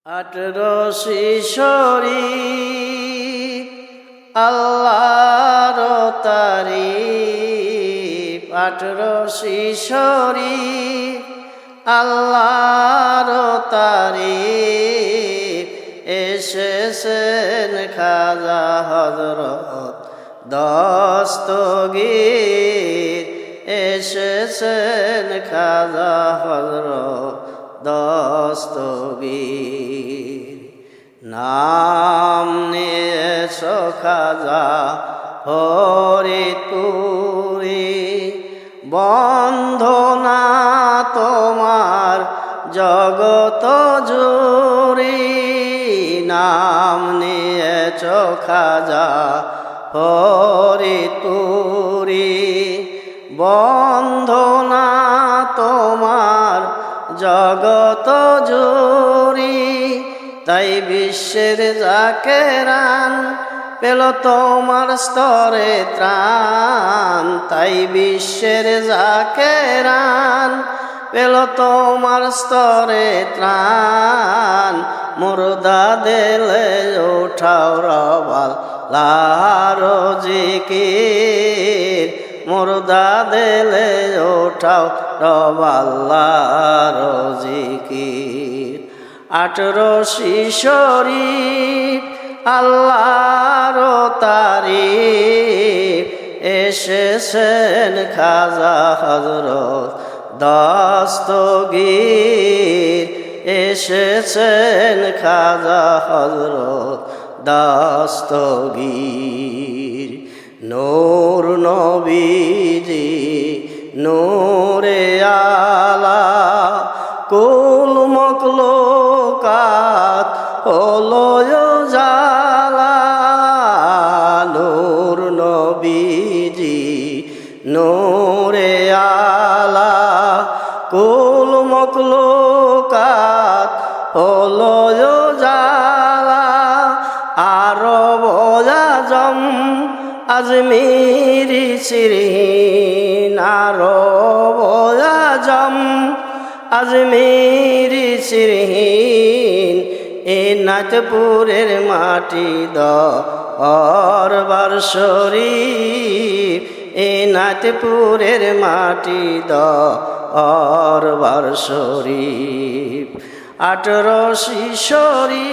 18 শিশরি আল্লাহর তারিফ, 18 শিশরি আল্লাহর তারিফ। এসেছেন খাজা হযরত দস্তগীর, এসেছেন খাজা হযরত দস্তগীর। নাম নিয়েছ খাজা ফরিদপুরি, বন্ধনা তোমার জগত জুড়ি। নাম নিয়েছ খাজা ফরিদপুরি, বন্ধনা তোমার জগত জুড়ি। তাই বিশ্বের জাকেরান পেল তোমার স্তরে ত্রাণ, তাই বিশ্বের জাকেরান পেল তোমার স্তরে ত্রাণ। মুর্দা দিলে উঠাও রবাল লারো জিকির, মুর্দা দিলে উঠাও রবাল লারো জিকির। 18 শিশরি আল্লাহর তারিফ, এসেছেন খাজা হযরত দস্তগীর, এসেছেন খাজা হযরত দস্তগীর। নূর নবীজি নূরে আলা, কুল মখলুকাত হলো উজালা। নূর নবীজি নূরে আলা, কুল মখলুকাত হলো উজালা। আরব আজম আজমিরি সিরহিন, আরব আজম আজমিরি সিরহিন। এ নাথপুরের মাটি দরবার শরীফ, এ নাথপুরের মাটি দরবার শরীফ। 18 শিশরি